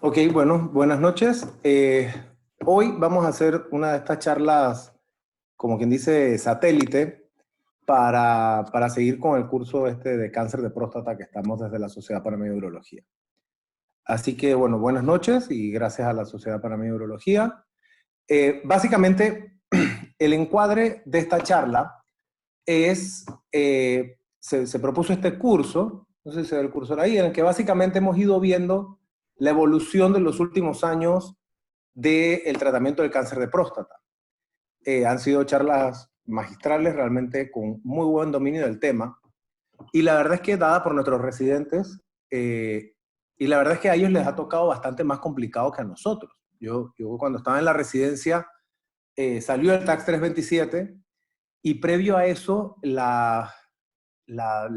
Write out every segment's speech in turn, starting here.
Ok, bueno, buenas noches. Hoy vamos a hacer una de estas charlas, como quien dice, satélite, para seguir con el curso este de cáncer de próstata que estamos desde la Sociedad Panameña de Urología. Así que, bueno, buenas noches y gracias a la Sociedad Panameña de Urología. Básicamente, el encuadre de esta charla es, se propuso este curso, no sé si se ve el cursor ahí, en el que básicamente hemos ido viendo la evolución de los últimos años del tratamiento del cáncer de próstata. Han sido charlas magistrales, realmente con muy buen dominio del tema, y la verdad es que dada por nuestros residentes, y la verdad es que a ellos les ha tocado bastante más complicado que a nosotros. Yo cuando estaba en la residencia, salió el TAC 327, y previo a eso, la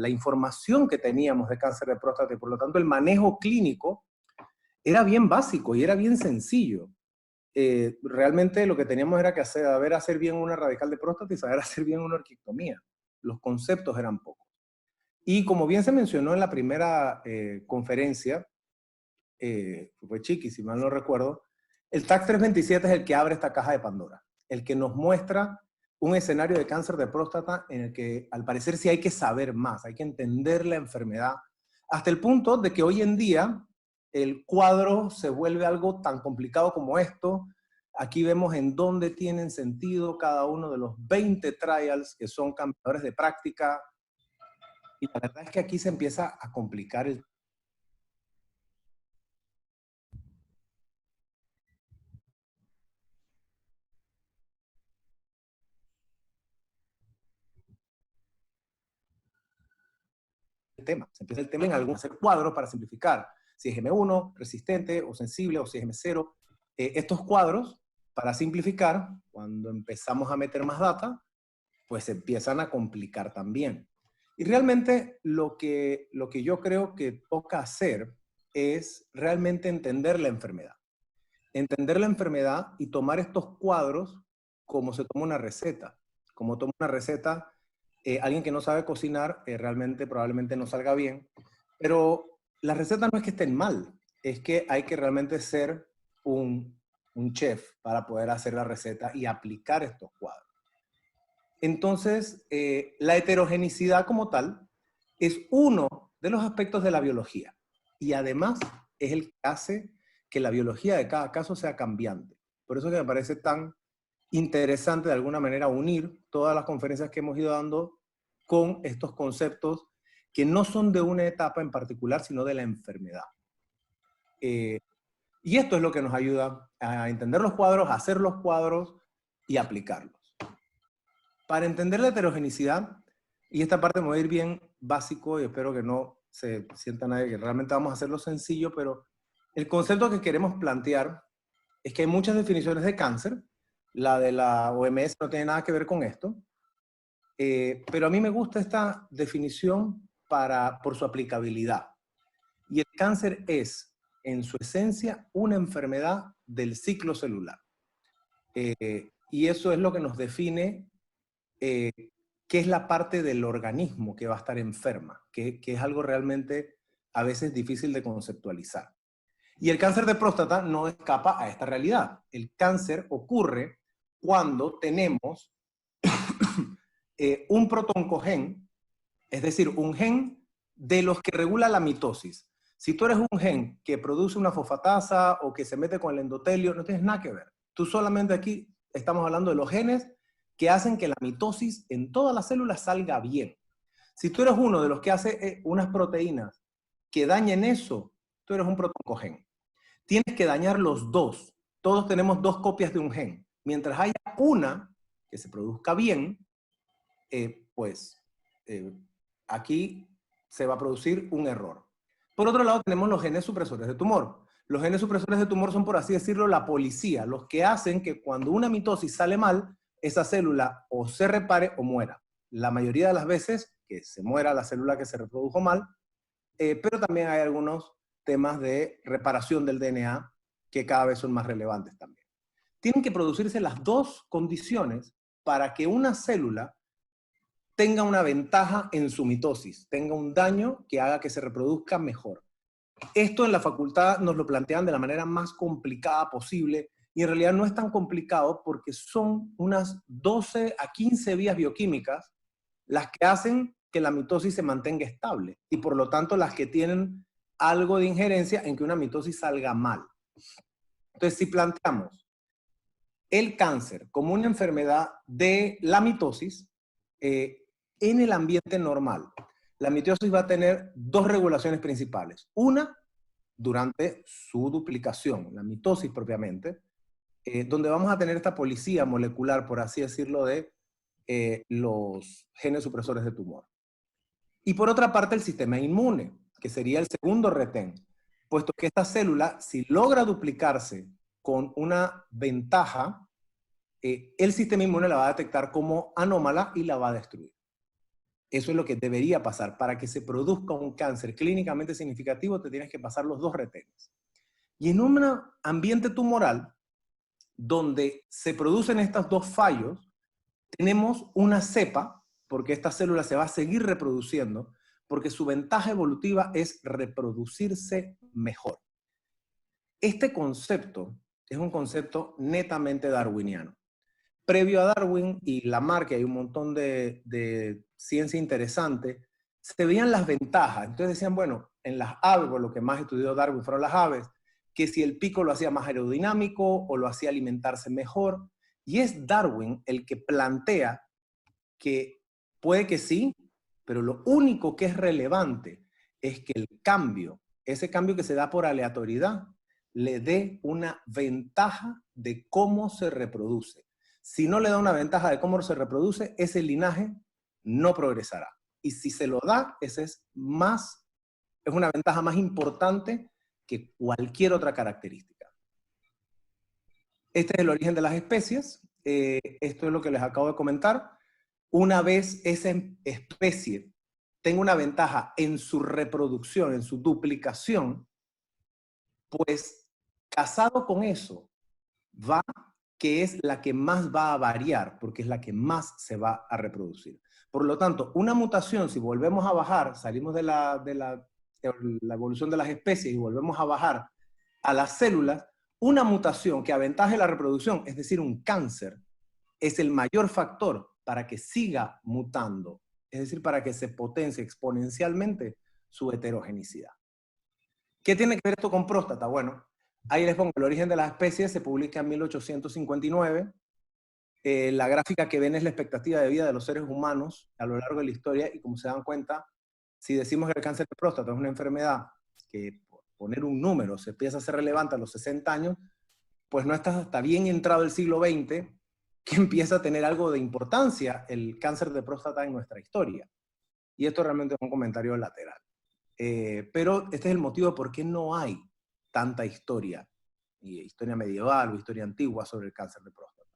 información que teníamos de cáncer de próstata, y por lo tanto el manejo clínico, era bien básico y era bien sencillo. Realmente lo que teníamos era que saber hacer bien una radical de próstata y saber hacer bien una orquiectomía. Los conceptos eran pocos. Y como bien se mencionó en la primera conferencia, fue Chiqui, si mal no recuerdo, el TAC 327 es el que abre esta caja de Pandora, el que nos muestra un escenario de cáncer de próstata en el que al parecer sí hay que saber más, hay que entender la enfermedad, hasta el punto de que hoy en día el cuadro se vuelve algo tan complicado como esto. Aquí vemos en dónde tienen sentido cada uno de los 20 trials que son cambiadores de práctica, y la verdad es que aquí se empieza a complicar el tema. Se empieza el tema en algunos cuadros para simplificar. Si es M1, resistente o sensible, o si es M0. Estos cuadros, para simplificar, cuando empezamos a meter más data, pues se empiezan a complicar también. Y realmente lo que yo creo que toca hacer es realmente entender la enfermedad. Entender la enfermedad y tomar estos cuadros como se toma una receta. Como toma una receta, alguien que no sabe cocinar, realmente probablemente no salga bien. Pero las recetas no es que estén mal, es que hay que realmente ser un chef para poder hacer la receta y aplicar estos cuadros. Entonces, la heterogeneidad como tal es uno de los aspectos de la biología, y además es el que hace que la biología de cada caso sea cambiante. Por eso que me parece tan interesante de alguna manera unir todas las conferencias que hemos ido dando con estos conceptos que no son de una etapa en particular, sino de la enfermedad. Eh, y esto es lo que nos ayuda a entender los cuadros, a hacer los cuadros y aplicarlos. Para entender la heterogeneidad, y esta parte me voy a ir bien básico y espero que no se sienta nadie, que realmente vamos a hacerlo sencillo, pero el concepto que queremos plantear es que hay muchas definiciones de cáncer. La de la OMS no tiene nada que ver con esto, pero a mí me gusta esta definición por su aplicabilidad. Y el cáncer es, en su esencia, una enfermedad del ciclo celular. Y eso es lo que nos define eh, qué es la parte del organismo que va a estar enferma, que es algo realmente a veces difícil de conceptualizar. Y el cáncer de próstata no escapa a esta realidad. El cáncer ocurre cuando tenemos un protoncogen, es decir, un gen de los que regula la mitosis. Si tú eres un gen que produce una fosfatasa o que se mete con el endotelio, no tienes nada que ver. Tú solamente aquí estamos hablando de los genes que hacen que la mitosis en todas las células salga bien. Si tú eres uno de los que hace unas proteínas que dañen eso, tú eres un protoncogen. Tienes que dañar los dos. Todos tenemos dos copias de un gen. Mientras haya una que se produzca bien, pues eh, aquí se va a producir un error. Por otro lado, tenemos los genes supresores de tumor. Los genes supresores de tumor son, por así decirlo, la policía, los que hacen que cuando una mitosis sale mal, esa célula o se repare o muera. La mayoría de las veces que se muera la célula que se reprodujo mal, pero también hay algunos temas de reparación del DNA que cada vez son más relevantes también. Tienen que producirse las dos condiciones para que una célula tenga una ventaja en su mitosis, tenga un daño que haga que se reproduzca mejor. Esto en la facultad nos lo plantean de la manera más complicada posible y en realidad no es tan complicado porque son unas 12 a 15 vías bioquímicas las que hacen que la mitosis se mantenga estable y por lo tanto las que tienen algo de injerencia en que una mitosis salga mal. Entonces, si planteamos el cáncer como una enfermedad de la mitosis, en el ambiente normal, la mitosis va a tener dos regulaciones principales. Una, durante su duplicación, la mitosis propiamente, donde vamos a tener esta policía molecular, por así decirlo, de los genes supresores de tumor. Y por otra parte, el sistema inmune, que sería el segundo retén, puesto que esta célula, si logra duplicarse con una ventaja, el sistema inmune la va a detectar como anómala y la va a destruir. Eso es lo que debería pasar. Para que se produzca un cáncer clínicamente significativo, te tienes que pasar los dos retenes. Y en un ambiente tumoral, donde se producen estos dos fallos, tenemos una cepa, porque esta célula se va a seguir reproduciendo, porque su ventaja evolutiva es reproducirse mejor. Este concepto es un concepto netamente darwiniano. Previo a Darwin y Lamarck, que hay un montón de ciencia interesante, se veían las ventajas. Entonces decían, bueno, en las aves, por lo que más estudió Darwin fueron las aves, que si el pico lo hacía más aerodinámico o lo hacía alimentarse mejor. Y es Darwin el que plantea que puede que sí, pero lo único que es relevante es que el cambio, ese cambio que se da por aleatoriedad, le dé una ventaja de cómo se reproduce. Si no le da una ventaja de cómo se reproduce, ese linaje no progresará. Y si se lo da, ese es una ventaja más importante que cualquier otra característica. Este es el origen de las especies. Esto es lo que les acabo de comentar. Una vez esa especie tenga una ventaja en su reproducción, en su duplicación, pues casado con eso, va que es la que más va a variar, porque es la que más se va a reproducir. Por lo tanto, una mutación, si volvemos a bajar, salimos de la evolución de las especies y volvemos a bajar a las células, una mutación que aventaje la reproducción, es decir, un cáncer, es el mayor factor para que siga mutando, es decir, para que se potencie exponencialmente su heterogenicidad. ¿Qué tiene que ver esto con próstata? Bueno, ahí les pongo el origen de las especies, se publica en 1859. La gráfica que ven es la expectativa de vida de los seres humanos a lo largo de la historia y como se dan cuenta, si decimos que el cáncer de próstata es una enfermedad que, por poner un número, se empieza a ser relevante a los 60 años, pues no está hasta bien entrado el siglo XX que empieza a tener algo de importancia el cáncer de próstata en nuestra historia. Y esto realmente es un comentario lateral. Pero este es el motivo de por qué no hay tanta historia, historia medieval o historia antigua sobre el cáncer de próstata.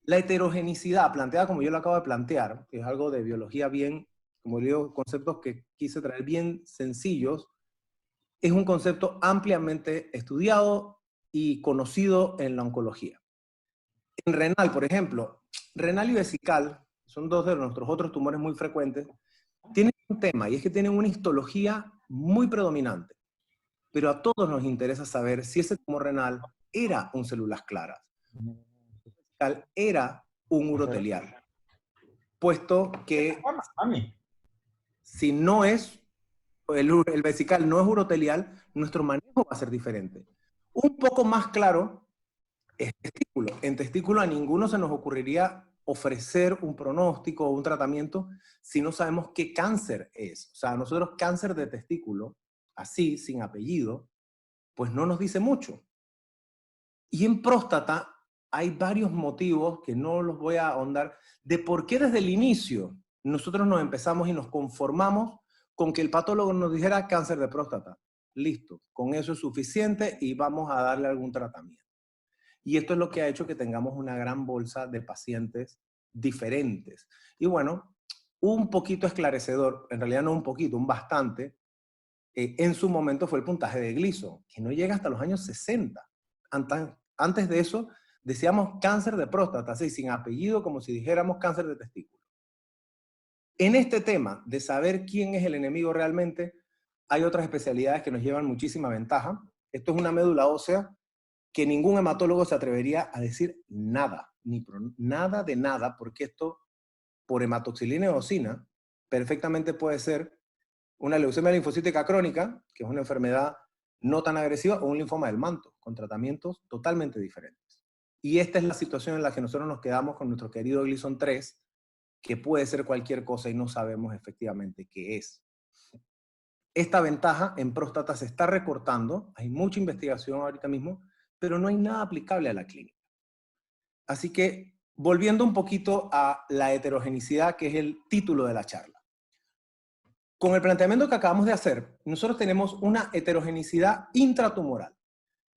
La heterogenicidad, planteada como yo lo acabo de plantear, que es algo de biología bien, como digo, conceptos que quise traer bien sencillos, es un concepto ampliamente estudiado y conocido en la oncología. En renal, por ejemplo, renal y vesical, son dos de nuestros otros tumores muy frecuentes, tienen un tema, y es que tienen una histología muy predominante. Pero a todos nos interesa saber si ese tumor renal era un células claras, era un urotelial, puesto que si no es, el vesical no es urotelial, nuestro manejo va a ser diferente. Un poco más claro es testículo. En testículo a ninguno se nos ocurriría ofrecer un pronóstico o un tratamiento si no sabemos qué cáncer es. O sea, nosotros cáncer de testículo, así, sin apellido, pues no nos dice mucho. Y en próstata hay varios motivos que no los voy a ahondar de por qué desde el inicio nosotros nos empezamos y nos conformamos con que el patólogo nos dijera cáncer de próstata. Listo, con eso es suficiente y vamos a darle algún tratamiento. Y esto es lo que ha hecho que tengamos una gran bolsa de pacientes diferentes. Y bueno, un poquito esclarecedor, en realidad no un poquito, un bastante, en su momento fue el puntaje de Gleason, que no llega hasta los años 60. Antes de eso, decíamos cáncer de próstata, así, sin apellido, como si dijéramos cáncer de testículo. En este tema de saber quién es el enemigo realmente, hay otras especialidades que nos llevan muchísima ventaja. Esto es una médula ósea que ningún hematólogo se atrevería a decir nada, nada de nada, porque esto, por hematoxilina eosina, perfectamente puede ser una leucemia linfocítica crónica, que es una enfermedad no tan agresiva, o un linfoma del manto, con tratamientos totalmente diferentes. Y esta es la situación en la que nosotros nos quedamos con nuestro querido Gleason 3, que puede ser cualquier cosa y no sabemos efectivamente qué es. Esta ventaja en próstata se está recortando, hay mucha investigación ahorita mismo, pero no hay nada aplicable a la clínica. Así que, volviendo un poquito a la heterogenicidad, que es el título de la charla. Con el planteamiento que acabamos de hacer, nosotros tenemos una heterogenicidad intratumoral.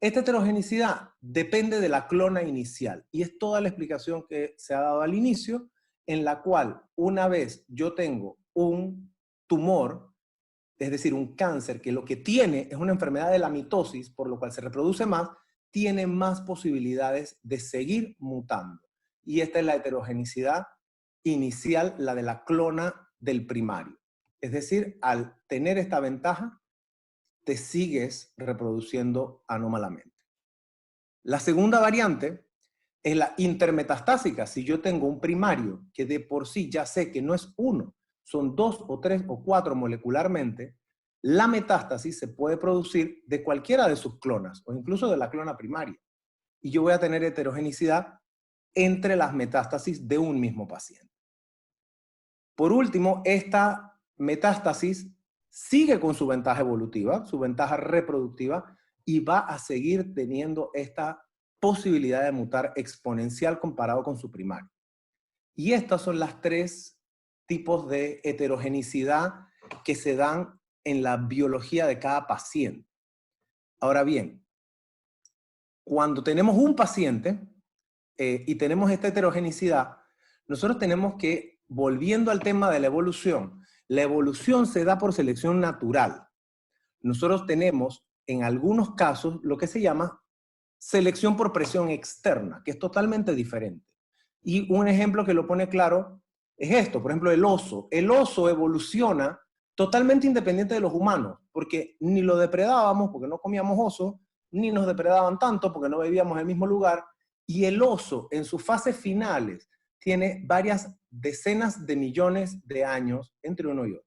Esta heterogenicidad depende de la clona inicial y es toda la explicación que se ha dado al inicio, en la cual una vez yo tengo un tumor, es decir, un cáncer, que lo que tiene es una enfermedad de la mitosis, por lo cual se reproduce más, tiene más posibilidades de seguir mutando. Y esta es la heterogenicidad inicial, la de la clona del primario. Es decir, al tener esta ventaja, te sigues reproduciendo anómalamente. La segunda variante es la intermetastásica. Si yo tengo un primario que de por sí ya sé que no es uno, son 2 o 3 o 4 molecularmente, la metástasis se puede producir de cualquiera de sus clonas o incluso de la clona primaria. Y yo voy a tener heterogenicidad entre las metástasis de un mismo paciente. Por último, esta metástasis sigue con su ventaja evolutiva, su ventaja reproductiva, y va a seguir teniendo esta posibilidad de mutar exponencial comparado con su primario. Y estas son las 3 tipos de heterogenicidad que se dan en la biología de cada paciente. Ahora bien, cuando tenemos un paciente y tenemos esta heterogenicidad, nosotros tenemos que, volviendo al tema de la evolución se da por selección natural. Nosotros tenemos, en algunos casos, lo que se llama selección por presión externa, que es totalmente diferente. Y un ejemplo que lo pone claro es esto, por ejemplo, el oso. El oso evoluciona totalmente independiente de los humanos, porque ni lo depredábamos, porque no comíamos oso, ni nos depredaban tanto, porque no vivíamos en el mismo lugar, y el oso, en sus fases finales, tiene varias decenas de millones de años entre uno y otro.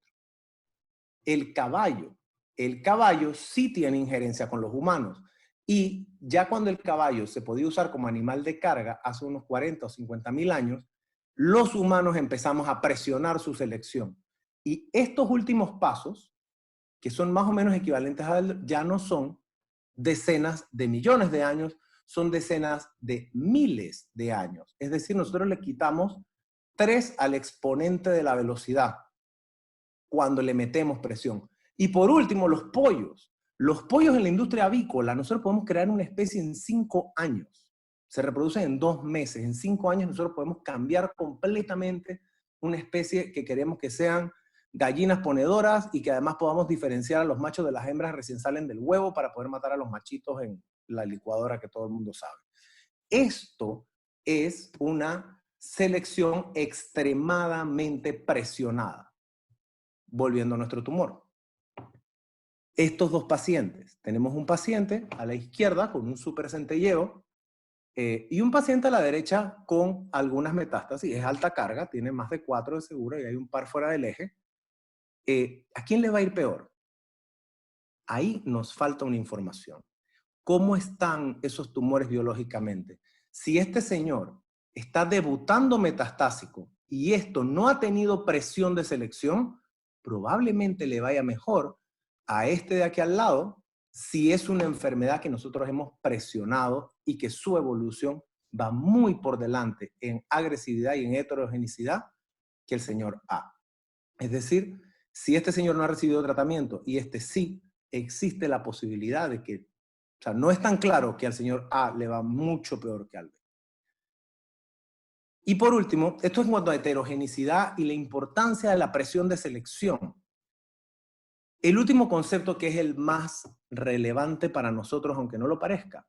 El caballo sí tiene injerencia con los humanos. Y ya cuando el caballo se podía usar como animal de carga hace unos 40 o 50 mil años, los humanos empezamos a presionar su selección. Y estos últimos pasos, que son más o menos equivalentes a él, ya no son decenas de millones de años, son decenas de miles de años. Es decir, nosotros le quitamos 3 al exponente de la velocidad cuando le metemos presión. Y por último, los pollos. Los pollos en la industria avícola, nosotros podemos crear una especie en 5 años. Se reproducen en 2 meses. En 5 años nosotros podemos cambiar completamente una especie que queremos que sean gallinas ponedoras y que además podamos diferenciar a los machos de las hembras recién salen del huevo para poder matar a los machitos en la licuadora que todo el mundo sabe. Esto es una selección extremadamente presionada. Volviendo a nuestro tumor. Estos 2 pacientes, tenemos un paciente a la izquierda con un supercentelleo y un paciente a la derecha con algunas metástasis. Es alta carga, tiene más de 4 de seguro y hay un par fuera del eje. ¿A quién le va a ir peor? Ahí nos falta una información. ¿Cómo están esos tumores biológicamente? Si este señor está debutando metastásico y esto no ha tenido presión de selección, probablemente le vaya mejor a este de aquí al lado si es una enfermedad que nosotros hemos presionado y que su evolución va muy por delante en agresividad y en heterogenicidad que el señor A. Es decir, si este señor no ha recibido tratamiento y este sí, existe la posibilidad de que, o sea, no es tan claro que al señor A le va mucho peor que al B. Y por último, esto es en cuanto a heterogenicidad y la importancia de la presión de selección. El último concepto que es el más relevante para nosotros, aunque no lo parezca,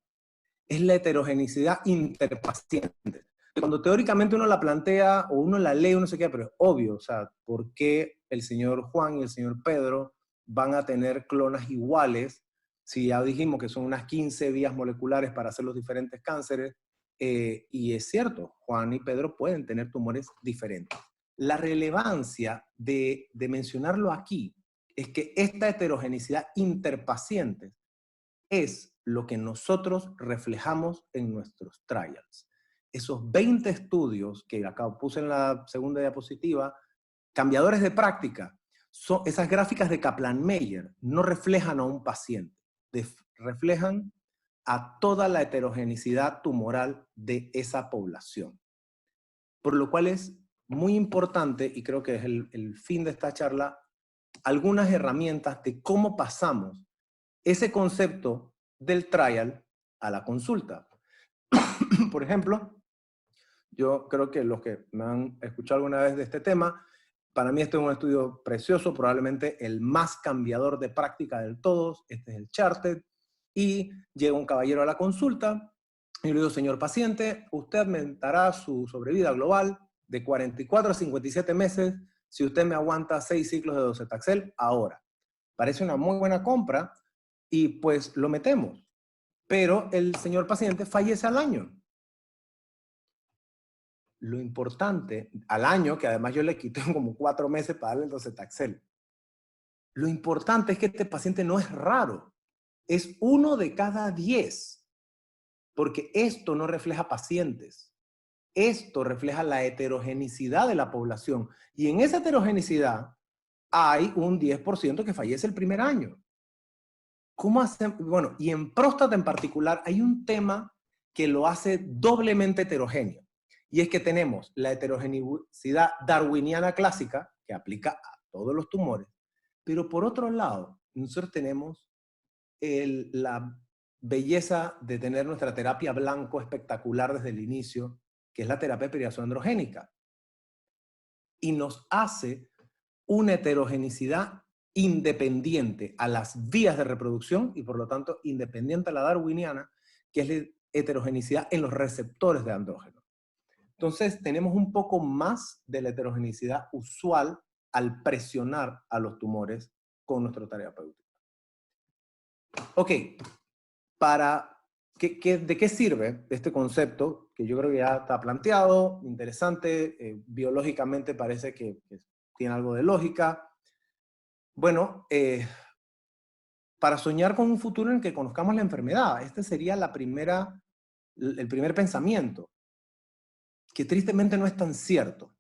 es la heterogeneidad interpaciente. Cuando teóricamente uno la plantea o uno la lee, uno se queda, pero es obvio, o sea, ¿por qué el señor Juan y el señor Pedro van a tener clonas iguales, si ya dijimos que son unas 15 vías moleculares para hacer los diferentes cánceres, y es cierto, Juan y Pedro pueden tener tumores diferentes. La relevancia de mencionarlo aquí es que esta heterogeneidad interpacientes es lo que nosotros reflejamos en nuestros trials. Esos 20 estudios que acá puse en la segunda diapositiva, cambiadores de práctica, esas gráficas de Kaplan-Meier no reflejan a un paciente, reflejan a toda la heterogeneidad tumoral de esa población. Por lo cual es muy importante, y creo que es el fin de esta charla, algunas herramientas de cómo pasamos ese concepto del trial a la consulta. Por ejemplo, yo creo que los que me han escuchado alguna vez de este tema, para mí este es un estudio precioso, probablemente el más cambiador de práctica del todos. Este es el Charted, y llega un caballero a la consulta, y le digo, señor paciente, usted aumentará su sobrevida global de 44 a 57 meses si usted me aguanta 6 ciclos de docetaxel ahora. Parece una muy buena compra, y pues lo metemos. Pero el señor paciente fallece al año. Lo importante, al año, que además yo le quité como 4 meses para darle el docetaxel. Lo importante es que este paciente no es raro. Es 1 de cada 10. Porque esto no refleja pacientes. Esto refleja la heterogeneidad de la población. Y en esa heterogeneidad hay un 10% que fallece el primer año. ¿Cómo hacen? Bueno, y en próstata en particular hay un tema que lo hace doblemente heterogéneo. Y es que tenemos la heterogeneidad darwiniana clásica, que aplica a todos los tumores, pero por otro lado, nosotros tenemos la belleza de tener nuestra terapia blanco espectacular desde el inicio, que es la terapia periazoandrogénica. Y nos hace una heterogeneidad independiente a las vías de reproducción y por lo tanto independiente a la darwiniana, que es la heterogeneidad en los receptores de andrógenos. Entonces tenemos un poco más de la heterogeneidad usual al presionar a los tumores con nuestro terapéutico. Ok, ¿de qué sirve este concepto? Que yo creo que ya está planteado, interesante, biológicamente parece que tiene algo de lógica. Bueno, para soñar con un futuro en el que conozcamos la enfermedad. Este sería el primer pensamiento, que tristemente no es tan cierto,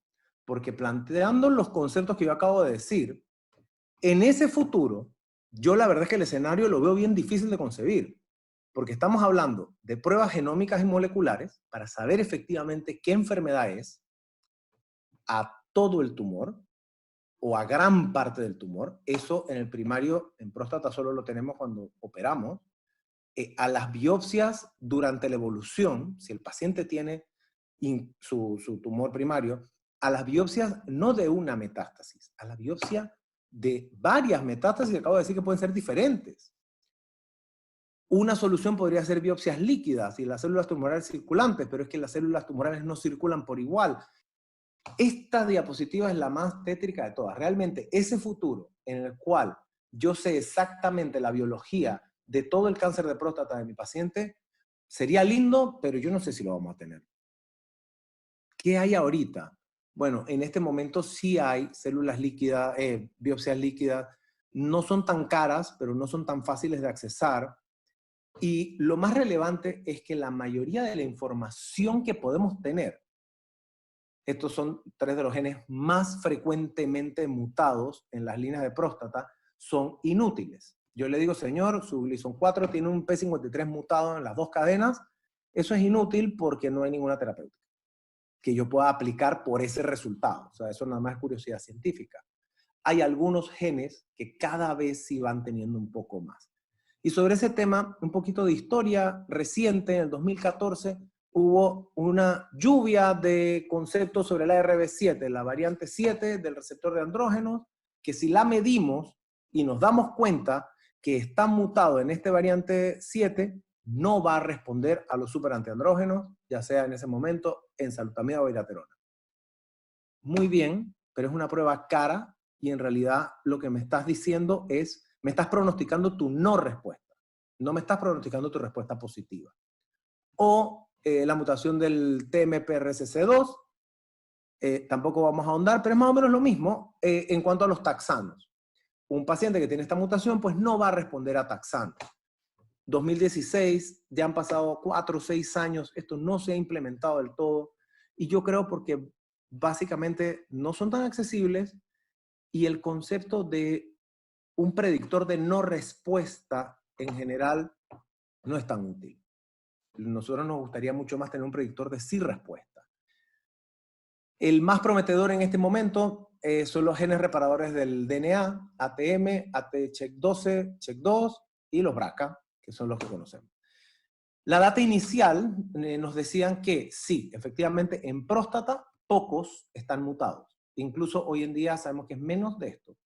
porque planteando los conceptos que yo acabo de decir, en ese futuro, yo la verdad es que el escenario lo veo bien difícil de concebir, porque estamos hablando de pruebas genómicas y moleculares para saber efectivamente qué enfermedad es a todo el tumor, o a gran parte del tumor. Eso en el primario, en próstata solo lo tenemos cuando operamos. A las biopsias durante la evolución, si el paciente tiene su tumor primario, a las biopsias no de una metástasis, a la biopsia de varias metástasis, acabo de decir que pueden ser diferentes. Una solución podría ser biopsias líquidas y las células tumorales circulantes, pero es que las células tumorales no circulan por igual. Esta diapositiva es la más tétrica de todas. Realmente ese futuro en el cual yo sé exactamente la biología de todo el cáncer de próstata de mi paciente, sería lindo, pero yo no sé si lo vamos a tener. ¿Qué hay ahorita? Bueno, en este momento sí hay células líquidas, biopsias líquidas. No son tan caras, pero no son tan fáciles de accesar. Y lo más relevante es que la mayoría de la información que podemos tener, estos son 3 de los genes más frecuentemente mutados en las líneas de próstata, son inútiles. Yo le digo, señor, su Gleason 4 tiene un P53 mutado en las 2 cadenas. Eso es inútil porque no hay ninguna terapéutica que yo pueda aplicar por ese resultado. O sea, eso nada más es curiosidad científica. Hay algunos genes que cada vez sí van teniendo un poco más. Y sobre ese tema, un poquito de historia reciente, en el 2014, hubo una lluvia de conceptos sobre la ARB7, la variante 7 del receptor de andrógenos, que si la medimos y nos damos cuenta que está mutado en este variante 7, no va a responder a los superantiandrógenos, ya sea en ese momento enzalutamida o iraterona. Muy bien, pero es una prueba cara y en realidad lo que me estás diciendo es, me estás pronosticando tu no respuesta, no me estás pronosticando tu respuesta positiva. O la mutación del TMPRSC2, tampoco vamos a ahondar, pero es más o menos lo mismo en cuanto a los taxanos. Un paciente que tiene esta mutación pues no va a responder a taxanos. 2016, ya han pasado 4 o 6 años, esto no se ha implementado del todo, y yo creo porque básicamente no son tan accesibles, y el concepto de un predictor de no respuesta en general no es tan útil. Nosotros nos gustaría mucho más tener un predictor de sí respuesta. El más prometedor en este momento son los genes reparadores del DNA, ATM, ATCheck12, Check2 y los BRCA, que son los que conocemos. La data inicial nos decían que sí, efectivamente en próstata pocos están mutados. Incluso hoy en día sabemos que es menos de esto.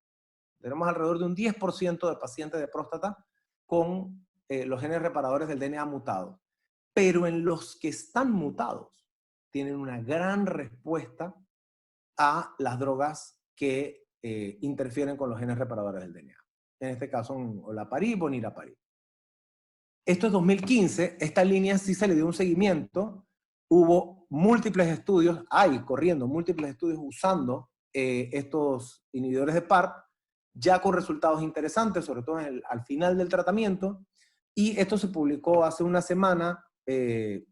Tenemos alrededor de un 10% de pacientes de próstata con los genes reparadores del DNA mutados. Pero en los que están mutados, tienen una gran respuesta a las drogas que interfieren con los genes reparadores del DNA. En este caso, olaparib o niraparib. Esto es 2015, esta línea sí se le dio un seguimiento, hubo múltiples estudios, corriendo múltiples estudios usando estos inhibidores de PARP, ya con resultados interesantes, sobre todo al final del tratamiento, y esto se publicó hace una semana, se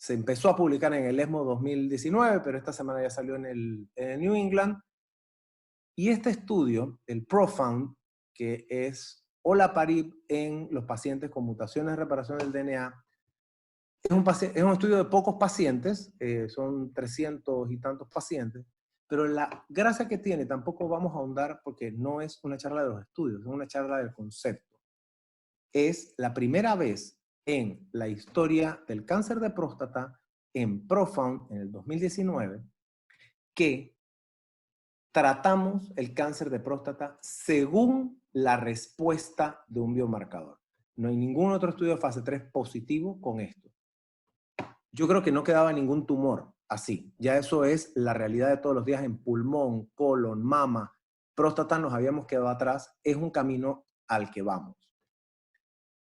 empezó a publicar en el ESMO 2019, pero esta semana ya salió en el New England, y este estudio, el PROFOUND, que es olaparib en los pacientes con mutaciones de reparación del DNA, es un estudio de pocos pacientes, son 300 y tantos pacientes, pero la gracia que tiene, tampoco vamos a ahondar porque no es una charla de los estudios, es una charla del concepto. Es la primera vez en la historia del cáncer de próstata, en PROFOUND, en el 2019, que tratamos el cáncer de próstata según la respuesta de un biomarcador. No hay ningún otro estudio de fase 3 positivo con esto. Yo creo que no quedaba ningún tumor así. Ya eso es la realidad de todos los días en pulmón, colon, mama, próstata nos habíamos quedado atrás. Es un camino al que vamos.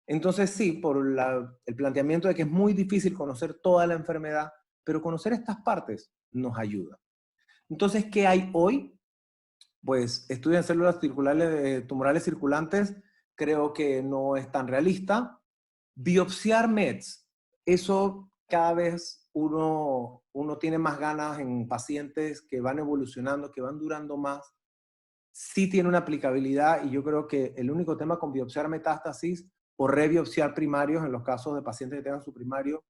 Entonces sí, por el planteamiento de que es muy difícil conocer toda la enfermedad, pero conocer estas partes nos ayuda. Entonces, ¿qué hay hoy? Pues estudian células tumorales circulantes, creo que no es tan realista. Biopsiar METs, eso cada vez uno tiene más ganas en pacientes que van evolucionando, que van durando más. Sí tiene una aplicabilidad y yo creo que el único tema con biopsiar metástasis o rebiopsiar primarios en los casos de pacientes que tengan su primario,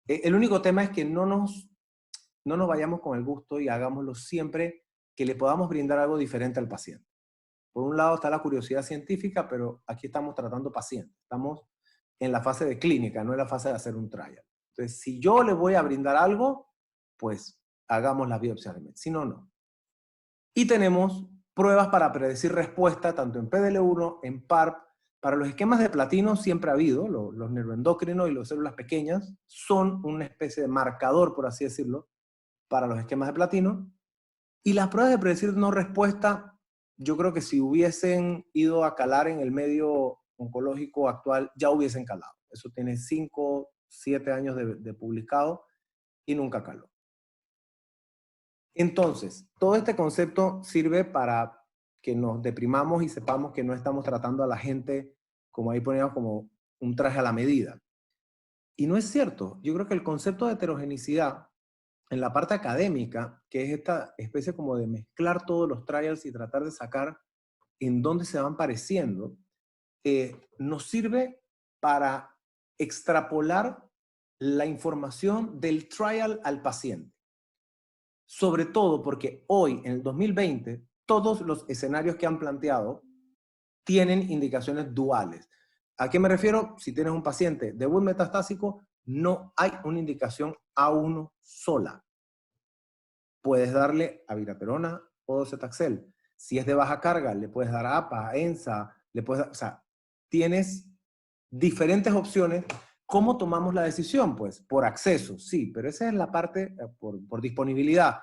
el único tema es que no nos vayamos con el gusto y hagámoslo siempre que le podamos brindar algo diferente al paciente. Por un lado está la curiosidad científica, pero aquí estamos tratando pacientes. Estamos en la fase de clínica, no en la fase de hacer un trial. Entonces, si yo le voy a brindar algo, pues hagamos la biopsia de MET. Si no, no. Y tenemos pruebas para predecir respuesta, tanto en PDL1, en PARP. Para los esquemas de platino siempre ha habido, los neuroendocrinos y las células pequeñas son una especie de marcador, por así decirlo, para los esquemas de platino. Y las pruebas de predecir no respuesta, yo creo que si hubiesen ido a calar en el medio oncológico actual, ya hubiesen calado. Eso tiene 5, 7 años de publicado y nunca caló. Entonces, todo este concepto sirve para que nos deprimamos y sepamos que no estamos tratando a la gente, como ahí poníamos, como un traje a la medida. Y no es cierto. Yo creo que el concepto de heterogenicidad en la parte académica, que es esta especie como de mezclar todos los trials y tratar de sacar en dónde se van pareciendo, nos sirve para extrapolar la información del trial al paciente. Sobre todo porque hoy, en el 2020, todos los escenarios que han planteado tienen indicaciones duales. ¿A qué me refiero? Si tienes un paciente de debut metastásico, no hay una indicación A1 sola. Puedes darle abiraterona o docetaxel. Si es de baja carga, le puedes dar APA, ENSA, o sea, tienes diferentes opciones. ¿Cómo tomamos la decisión? Pues por acceso, sí, pero esa es la parte por disponibilidad.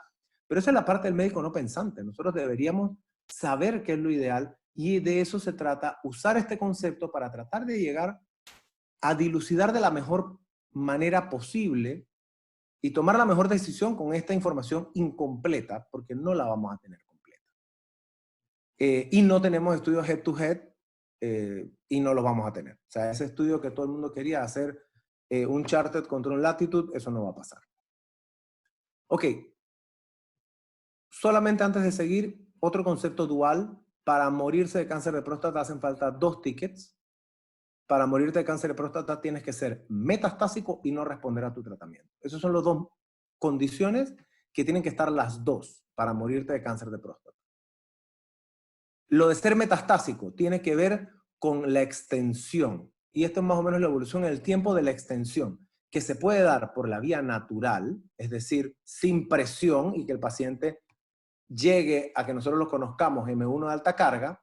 Pero esa es la parte del médico no pensante. Nosotros deberíamos saber qué es lo ideal y de eso se trata, usar este concepto para tratar de llegar a dilucidar de la mejor manera posible y tomar la mejor decisión con esta información incompleta, porque no la vamos a tener completa. Y no tenemos estudios head to head y no los vamos a tener. O sea, ese estudio que todo el mundo quería hacer, un charted contra un latitude, eso no va a pasar. Ok, solamente antes de seguir, otro concepto dual. Para morirse de cáncer de próstata hacen falta 2 tickets. Para morirte de cáncer de próstata tienes que ser metastásico y no responder a tu tratamiento. Esas son las 2 condiciones que tienen que estar las 2 para morirte de cáncer de próstata. Lo de ser metastásico tiene que ver con la extensión. Y esto es más o menos la evolución en el tiempo de la extensión, que se puede dar por la vía natural, es decir, sin presión y que el paciente llegue a que nosotros lo conozcamos M1 de alta carga,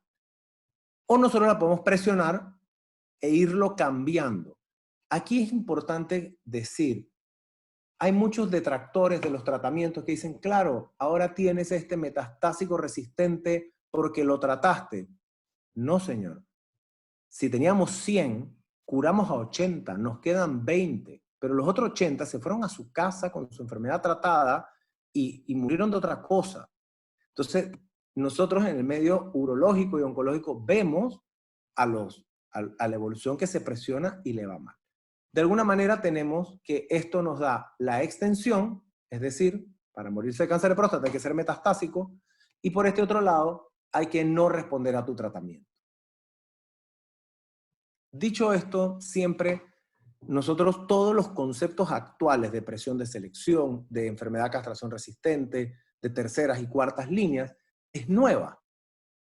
o nosotros la podemos presionar e irlo cambiando. Aquí es importante decir, hay muchos detractores de los tratamientos que dicen, claro, ahora tienes este metastásico resistente porque lo trataste. No, señor. Si teníamos 100, curamos a 80, nos quedan 20, pero los otros 80 se fueron a su casa con su enfermedad tratada y murieron de otra cosa. Entonces, nosotros en el medio urológico y oncológico vemos a la evolución que se presiona y le va mal. De alguna manera tenemos que esto nos da la extensión, es decir, para morirse de cáncer de próstata hay que ser metastásico, y por este otro lado hay que no responder a tu tratamiento. Dicho esto, siempre nosotros todos los conceptos actuales de presión de selección, de enfermedad castración resistente, de terceras y cuartas líneas, es nueva.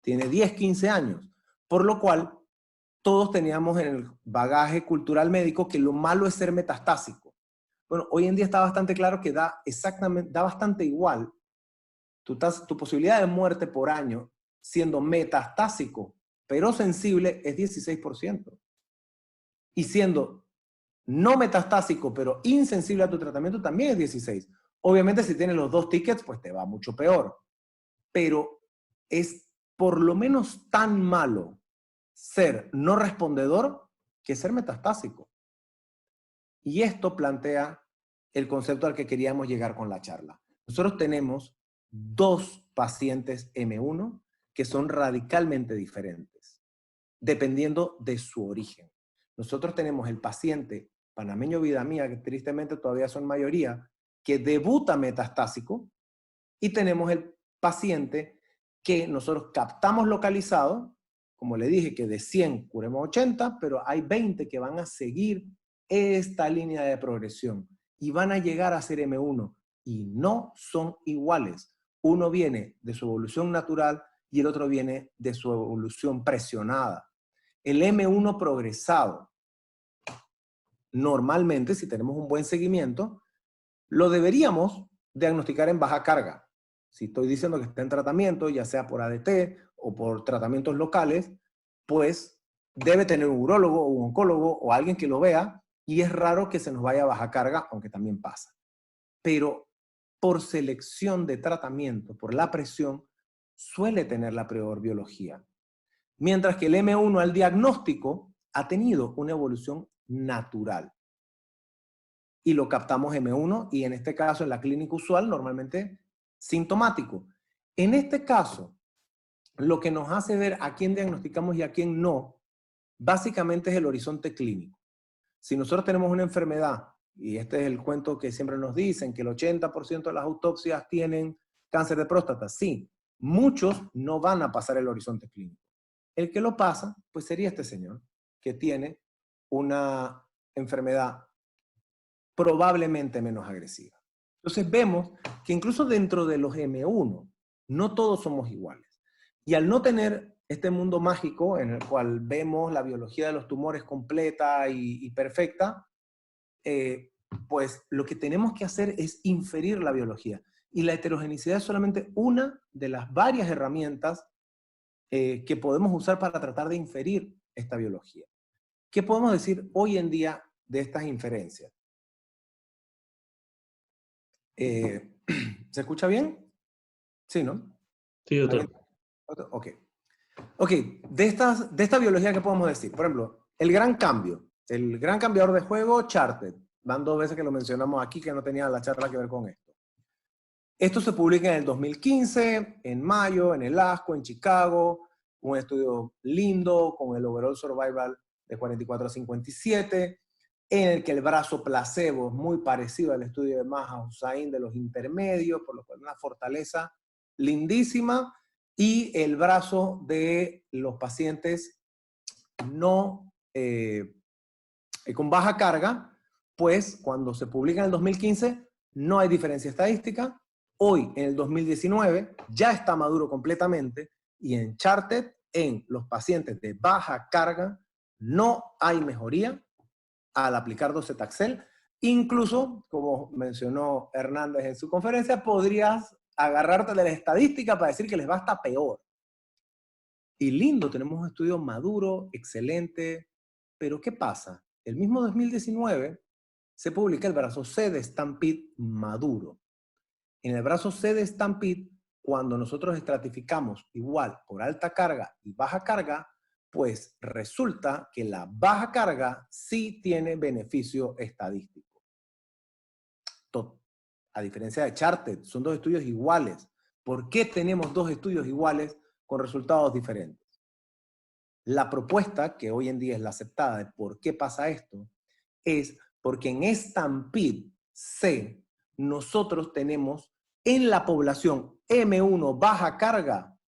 Tiene 10, 15 años. Por lo cual, todos teníamos en el bagaje cultural médico que lo malo es ser metastásico. Bueno, hoy en día está bastante claro que da bastante igual. Tu posibilidad de muerte por año siendo metastásico, pero sensible, es 16%. Y siendo no metastásico, pero insensible a tu tratamiento, también es 16. Obviamente, si tienes los 2 tickets, pues te va mucho peor. Pero es por lo menos tan malo ser no respondedor que ser metastásico. Y esto plantea el concepto al que queríamos llegar con la charla. Nosotros tenemos 2 pacientes M1 que son radicalmente diferentes, dependiendo de su origen. Nosotros tenemos el paciente panameño vida mía, que tristemente todavía son mayoría, que debuta metastásico, y tenemos el paciente que nosotros captamos localizado, como le dije, que de 100 curemos 80, pero hay 20 que van a seguir esta línea de progresión y van a llegar a ser M1 y no son iguales. Uno viene de su evolución natural y el otro viene de su evolución presionada. El M1 progresado, normalmente, si tenemos un buen seguimiento, lo deberíamos diagnosticar en baja carga. Si estoy diciendo que está en tratamiento, ya sea por ADT o por tratamientos locales, pues debe tener un urólogo o un oncólogo o alguien que lo vea, y es raro que se nos vaya a baja carga, aunque también pasa. Pero por selección de tratamiento, por la presión, suele tener la peor biología. Mientras que el M1 al diagnóstico ha tenido una evolución natural. Y lo captamos M1 y en este caso en la clínica usual normalmente sintomático. En este caso, lo que nos hace ver a quién diagnosticamos y a quién no, básicamente es el horizonte clínico. Si nosotros tenemos una enfermedad, y este es el cuento que siempre nos dicen, que el 80% de las autopsias tienen cáncer de próstata, sí, muchos no van a pasar el horizonte clínico. El que lo pasa, pues sería este señor, que tiene una enfermedad probablemente menos agresiva. Entonces vemos que incluso dentro de los M1, no todos somos iguales. Y al no tener este mundo mágico en el cual vemos la biología de los tumores completa y perfecta, pues lo que tenemos que hacer es inferir la biología. Y la heterogeneidad es solamente una de las varias herramientas que podemos usar para tratar de inferir esta biología. ¿Qué podemos decir hoy en día de estas inferencias? ¿Se escucha bien? Sí, ¿no? Sí, doctor. Ok. Ok, de esta biología, ¿qué podemos decir? Por ejemplo, el gran cambio, el gran cambiador de juego, Charted. Van 2 veces que lo mencionamos aquí, que no tenía la charla que ver con esto. Esto se publica en el 2015, en mayo, en el ASCO, en Chicago, un estudio lindo con el overall survival de 44 a 57, en el que el brazo placebo es muy parecido al estudio de Maha Hussain de los intermedios, por lo cual una fortaleza lindísima, y el brazo de los pacientes no con baja carga, pues cuando se publica en el 2015 no hay diferencia estadística. Hoy, en el 2019, ya está maduro completamente y en Charted, en los pacientes de baja carga, no hay mejoría al aplicar docetaxel. Incluso, como mencionó Hernández en su conferencia, podrías agarrarte de la estadística para decir que les va hasta peor. Y lindo, tenemos un estudio maduro, excelente, pero ¿qué pasa? El mismo 2019 se publica el brazo C de Stampede maduro. En el brazo C de Stampede, cuando nosotros estratificamos igual por alta carga y baja carga, pues resulta que la baja carga sí tiene beneficio estadístico. A diferencia de Charted, son 2 estudios iguales. ¿Por qué tenemos 2 estudios iguales con resultados diferentes? La propuesta, que hoy en día es la aceptada de por qué pasa esto, es porque en Stampede C nosotros tenemos en la población M1 baja carga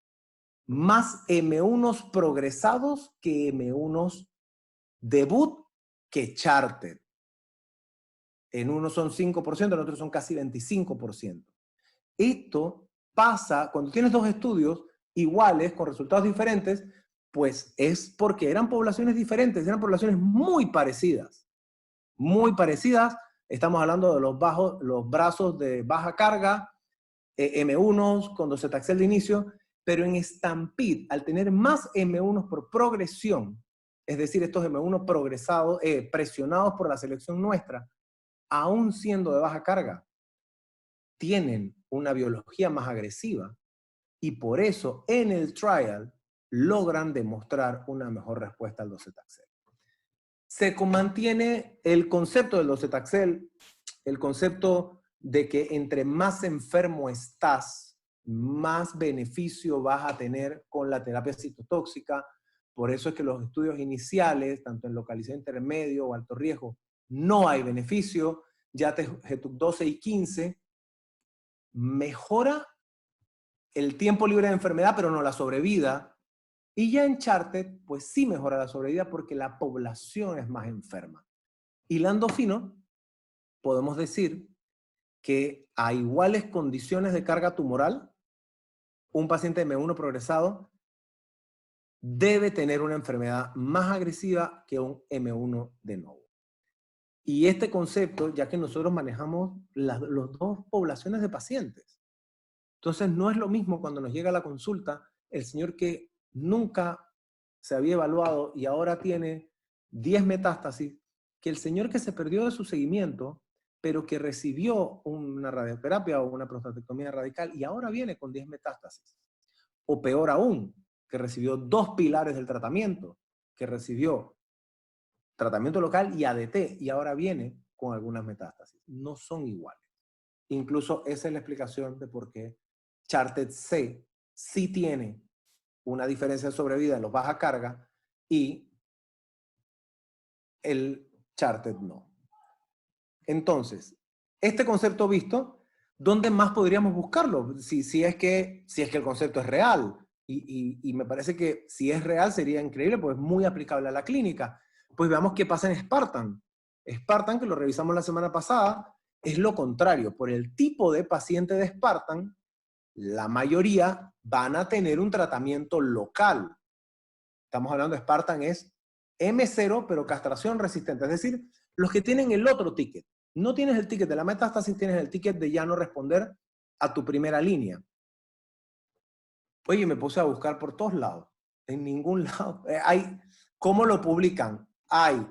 más M1 progresados que M1 debut que Charted. En uno son 5%, en otros son casi 25%. Esto pasa cuando tienes 2 estudios iguales con resultados diferentes, pues es porque eran poblaciones diferentes, eran poblaciones muy parecidas. Muy parecidas. Estamos hablando de los brazos de baja carga, M1 con docetaxel de inicio, pero en Stampede, al tener más M1 por progresión, es decir, estos M1 progresados, presionados por la selección nuestra, aún siendo de baja carga, tienen una biología más agresiva y por eso en el trial logran demostrar una mejor respuesta al docetaxel. Se mantiene el concepto del docetaxel, el concepto de que entre más enfermo estás, más beneficio vas a tener con la terapia citotóxica. Por eso es que los estudios iniciales, tanto en localización intermedio o alto riesgo, no hay beneficio. Ya GETUC 12 y 15 mejora el tiempo libre de enfermedad, pero no la sobrevida. Y ya en Charted, pues sí mejora la sobrevida porque la población es más enferma. Hilando fino, podemos decir que a iguales condiciones de carga tumoral, un paciente M1 progresado debe tener una enfermedad más agresiva que un M1 de novo. Y este concepto, ya que nosotros manejamos las 2 poblaciones de pacientes. Entonces no es lo mismo cuando nos llega a la consulta el señor que nunca se había evaluado y ahora tiene 10 metástasis, que el señor que se perdió de su seguimiento, pero que recibió una radioterapia o una prostatectomía radical y ahora viene con 10 metástasis. O peor aún, que recibió 2 pilares del tratamiento, que recibió tratamiento local y ADT y ahora viene con algunas metástasis. No son iguales. Incluso esa es la explicación de por qué Charted C sí tiene una diferencia de sobrevida en los baja carga y el Charted no. Entonces, este concepto visto, ¿dónde más podríamos buscarlo? Si es que el concepto es real. Y me parece que si es real sería increíble, pues es muy aplicable a la clínica. Pues veamos qué pasa en Spartan. Spartan, que lo revisamos la semana pasada, es lo contrario. Por el tipo de paciente de Spartan, la mayoría van a tener un tratamiento local. Estamos hablando de Spartan es M0, pero castración resistente. Es decir, los que tienen el otro ticket. No tienes el ticket de la metástasis, tienes el ticket de ya no responder a tu primera línea. Oye, me puse a buscar por todos lados. En ningún lado. ¿Cómo lo publican? Hay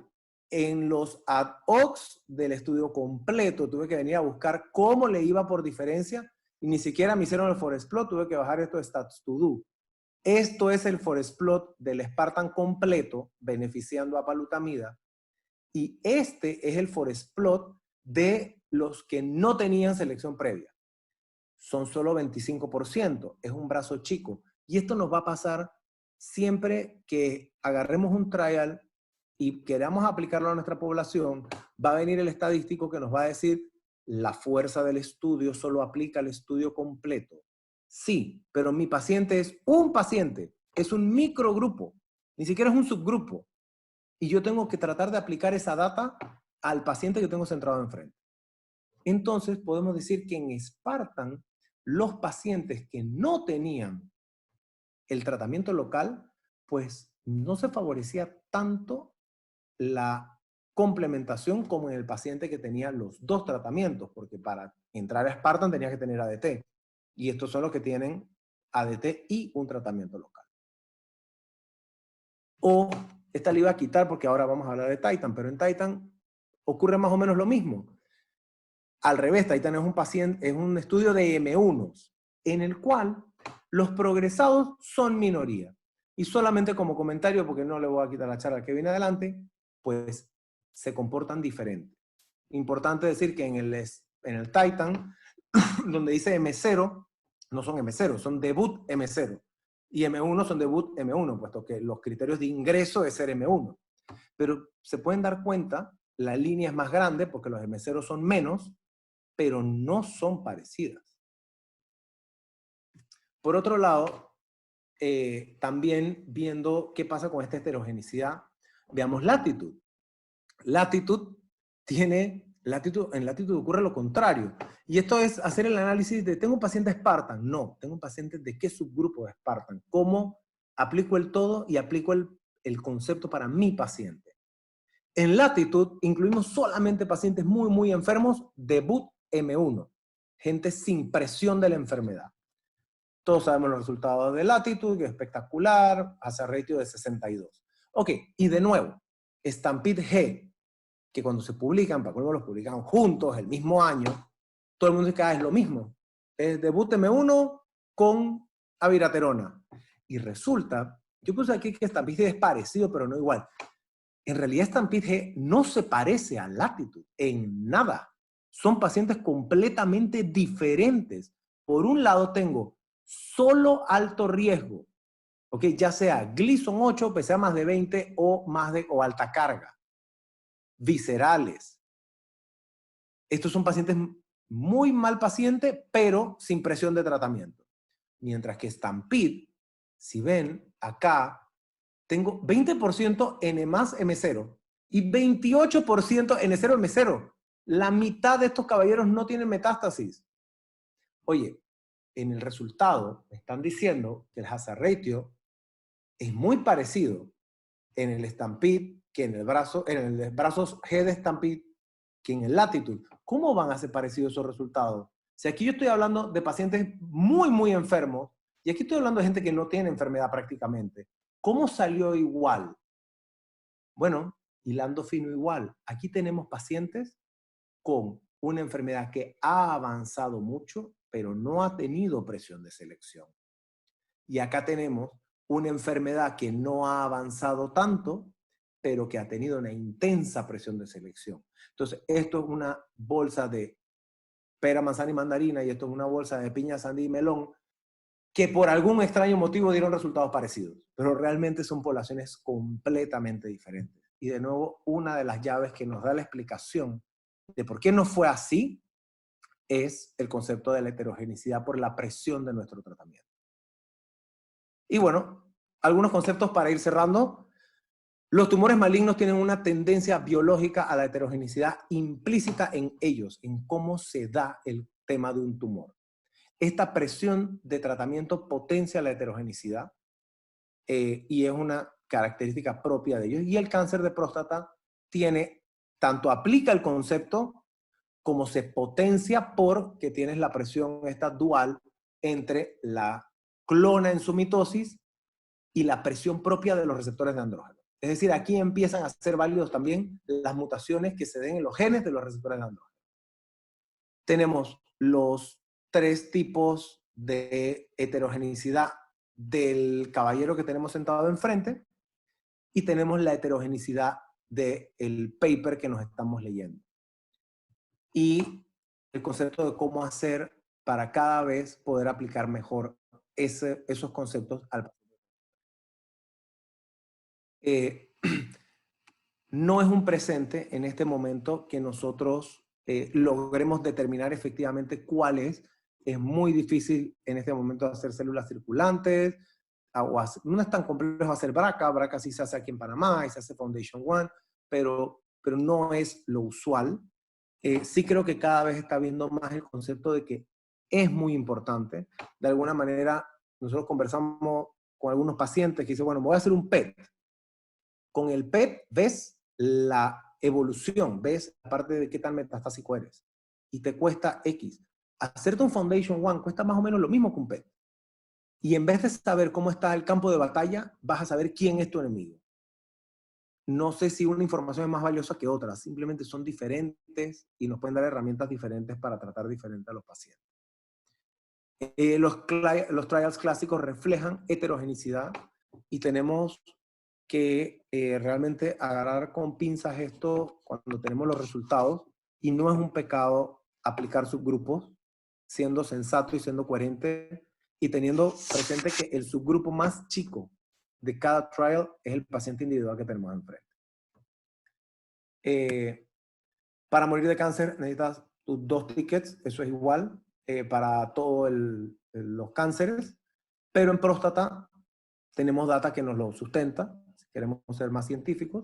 en los ad hocs del estudio completo. Tuve que venir a buscar cómo le iba por diferencia Y ni siquiera me hicieron el forest plot, tuve que bajar esto de Stats to Do. Esto es el forest plot del Spartan completo, beneficiando a palutamida. Y este es el forest plot de los que no tenían selección previa. Son solo 25%, es un brazo chico. Y esto nos va a pasar siempre que agarremos un trial y queramos aplicarlo a nuestra población, va a venir el estadístico que nos va a decir la fuerza del estudio solo aplica al estudio completo. Sí, pero mi paciente es un paciente, es un microgrupo, ni siquiera es un subgrupo. Y yo tengo que tratar de aplicar esa data al paciente que tengo centrado enfrente. Entonces podemos decir que en Spartan, los pacientes que no tenían el tratamiento local, pues no se favorecía tanto la complementación como en el paciente que tenía los dos tratamientos, porque para entrar a Spartan tenía que tener ADT. Y estos son los que tienen ADT y un tratamiento local. O esta la iba a quitar porque ahora vamos a hablar de Titan, pero en Titan ocurre más o menos lo mismo. Al revés, Titan es un paciente, es un estudio de M1, en el cual los progresados son minoría. Y solamente como comentario, porque no le voy a quitar la charla que viene adelante, pues se comportan diferente. Importante decir que en el Titan, donde dice M0, no son M0, son debut M0. Y M1 son debut M1, puesto que los criterios de ingreso es ser M1. Pero se pueden dar cuenta, la línea es más grande porque los M0 son menos, pero no son parecidas. Por otro lado, también viendo qué pasa con esta heterogeneidad, veamos latitud. Latitud en latitud ocurre lo contrario. Y esto es hacer el análisis de, ¿tengo un paciente Spartan? No, tengo un paciente de qué subgrupo de Spartan. ¿Cómo aplico el todo y aplico el concepto para mi paciente? En latitud incluimos solamente pacientes muy, muy enfermos, debut M1, gente sin presión de la enfermedad. Todos sabemos los resultados de latitud, que es espectacular, hazard ratio de 62. Ok, y de nuevo, Stampede G, que cuando se publican, para cuando los publican juntos el mismo año, todo el mundo dice que es lo mismo. Es debut M1 con abiraterona. Y resulta, yo puse aquí que Stampede G es parecido, pero no igual. En realidad Stampede G no se parece a latitud en nada. Son pacientes completamente diferentes. Por un lado tengo solo alto riesgo, ¿ok? Ya sea Gleason 8, PSA más de 20 o alta carga. Viscerales. Estos son pacientes muy mal paciente, pero sin presión de tratamiento. Mientras que Stampede, si ven acá, tengo 20% N más M0 y 28% N0 M0. La mitad de estos caballeros no tienen metástasis. Oye, en el resultado me están diciendo que el hazard ratio es muy parecido en el Stampede que en el brazos G de Stampede que en el Latitude. ¿Cómo van a ser parecidos esos resultados? Si aquí yo estoy hablando de pacientes muy, muy enfermos y aquí estoy hablando de gente que no tiene enfermedad prácticamente. ¿Cómo salió igual? Bueno, hilando fino igual. Aquí tenemos pacientes con una enfermedad que ha avanzado mucho, pero no ha tenido presión de selección. Y acá tenemos una enfermedad que no ha avanzado tanto, pero que ha tenido una intensa presión de selección. Entonces, esto es una bolsa de pera, manzana y mandarina, y esto es una bolsa de piña, sandía y melón, que por algún extraño motivo dieron resultados parecidos, pero realmente son poblaciones completamente diferentes. Y de nuevo, una de las llaves que nos da la explicación de por qué no fue así es el concepto de la heterogeneidad por la presión de nuestro tratamiento. Y bueno, algunos conceptos para ir cerrando. Los tumores malignos tienen una tendencia biológica a la heterogeneidad implícita en ellos, en cómo se da el tema de un tumor. Esta presión de tratamiento potencia la heterogeneidad y es una característica propia de ellos. Y el cáncer de próstata tanto aplica el concepto como se potencia porque tienes la presión esta dual entre la clona en su mitosis y la presión propia de los receptores de andrógeno. Es decir, aquí empiezan a ser válidos también las mutaciones que se den en los genes de los receptores de andrógeno. Tenemos los tres tipos de heterogeneidad del caballero que tenemos sentado enfrente y tenemos la heterogeneidad del paper que nos estamos leyendo. Y el concepto de cómo hacer para cada vez poder aplicar mejor esos conceptos al no es un presente en este momento que nosotros logremos determinar efectivamente cuál es. Es muy difícil en este momento hacer células circulantes, no es tan complejo hacer BRCA. BRCA sí se hace aquí en Panamá y se hace Foundation One, pero no es lo usual. Sí creo que cada vez está viendo más el concepto de que es muy importante. De alguna manera, nosotros conversamos con algunos pacientes que dicen, bueno, me voy a hacer un PET. Con el PET ves la evolución, ves la parte de qué tan metastásico eres. Y te cuesta X. Hacerte un Foundation One cuesta más o menos lo mismo que un PET. Y en vez de saber cómo está el campo de batalla, vas a saber quién es tu enemigo. No sé si una información es más valiosa que otra, simplemente son diferentes y nos pueden dar herramientas diferentes para tratar diferente a los pacientes. Los trials clásicos reflejan heterogeneidad y tenemos que realmente agarrar con pinzas esto cuando tenemos los resultados, y no es un pecado aplicar subgrupos, siendo sensato y siendo coherente y teniendo presente que el subgrupo más chico de cada trial es el paciente individual que tenemos enfrente. Para morir de cáncer necesitas tus 2 tickets, eso es igual para todos los cánceres, pero en próstata tenemos data que nos lo sustenta, si queremos ser más científicos,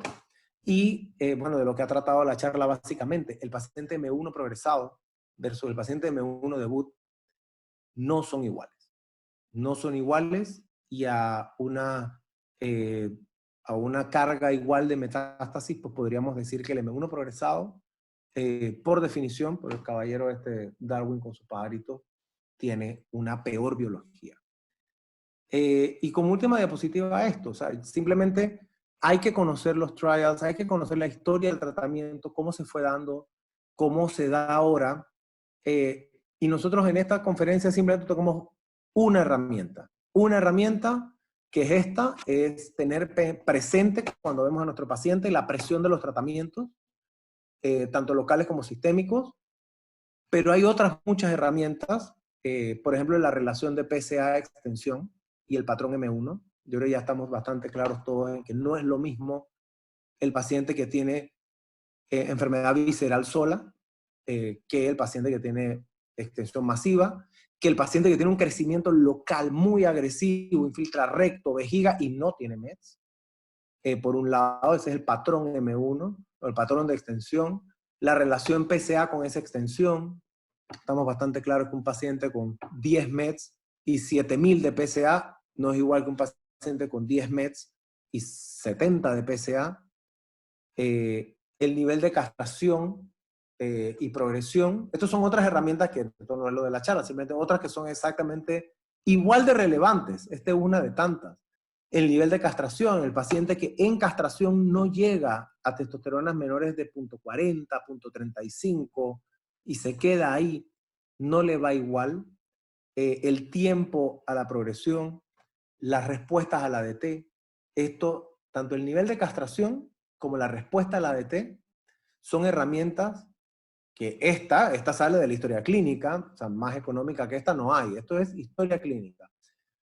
y bueno, de lo que ha tratado la charla básicamente, el paciente M1 progresado versus el paciente M1 debut no son iguales. No son iguales, y a una carga igual de metástasis, pues podríamos decir que el M1 progresado, por definición, por el caballero Darwin con su pajarito, tiene una peor biología. Y como última diapositiva esto, o sea, simplemente hay que conocer los trials, hay que conocer la historia del tratamiento, cómo se fue dando, cómo se da ahora. Y nosotros en esta conferencia simplemente tocamos una herramienta. Una herramienta que es esta, es tener presente cuando vemos a nuestro paciente la presión de los tratamientos, tanto locales como sistémicos. Pero hay otras muchas herramientas, por ejemplo, la relación de PSA-extensión y el patrón M1. Yo creo que ya estamos bastante claros todos en que no es lo mismo el paciente que tiene enfermedad visceral sola que el paciente que tiene extensión masiva, que el paciente que tiene un crecimiento local muy agresivo, infiltra recto, vejiga y no tiene METs. Por un lado, ese es el patrón M1, o el patrón de extensión. La relación PSA con esa extensión. Estamos bastante claros que un paciente con 10 METs y 7000 de PSA no es igual que un paciente con 10 METs y 70 de PSA. El nivel de castración y progresión. Estas son otras herramientas que esto no es lo de la charla, simplemente otras que son exactamente igual de relevantes. Esta es una de tantas. El nivel de castración, el paciente que en castración no llega a testosteronas menores de 0.40, 0.35 y se queda ahí, no le va igual. El tiempo a la progresión, las respuestas a la ADT, esto, tanto el nivel de castración como la respuesta a la ADT, son herramientas que esta sale de la historia clínica, o sea, más económica que esta no hay, esto es historia clínica.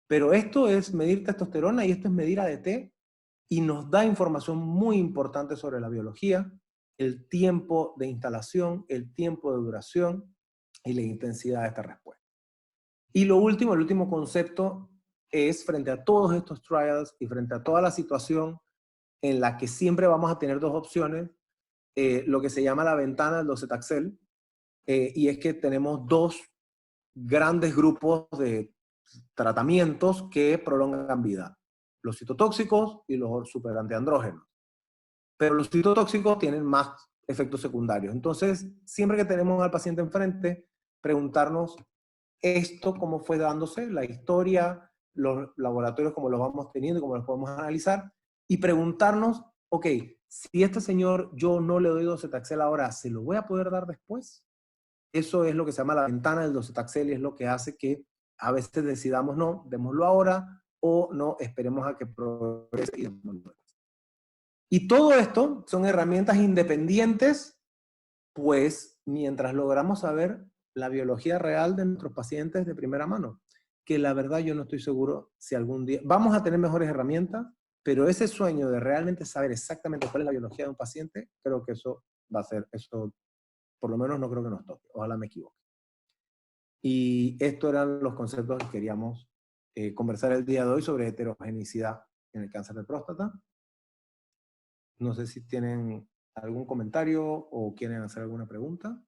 Pero esto es medir testosterona y esto es medir ADT, y nos da información muy importante sobre la biología, el tiempo de instalación, el tiempo de duración y la intensidad de esta respuesta. Y lo último, el último concepto es, frente a todos estos trials y frente a toda la situación en la que siempre vamos a tener dos opciones, lo que se llama la ventana del docetaxel, y es que tenemos dos grandes grupos de tratamientos que prolongan vida: los citotóxicos y los superantiandrógenos. Pero los citotóxicos tienen más efectos secundarios. Entonces, siempre que tenemos al paciente enfrente, preguntarnos esto cómo fue dándose, la historia, los laboratorios cómo los vamos teniendo y cómo los podemos analizar, y preguntarnos, ok, si este señor yo no le doy docetaxel ahora, ¿se lo voy a poder dar después? Eso es lo que se llama la ventana del docetaxel y es lo que hace que a veces decidamos no, démoslo ahora, o no, esperemos a que progrese y démoslo. Y todo esto son herramientas independientes, pues mientras logramos saber la biología real de nuestros pacientes de primera mano, que la verdad yo no estoy seguro si algún día vamos a tener mejores herramientas, pero ese sueño de realmente saber exactamente cuál es la biología de un paciente, creo que eso va a ser, eso por lo menos no creo que nos toque, ojalá me equivoque. Y estos eran los conceptos que queríamos conversar el día de hoy sobre heterogenicidad en el cáncer de próstata. No sé si tienen algún comentario o quieren hacer alguna pregunta.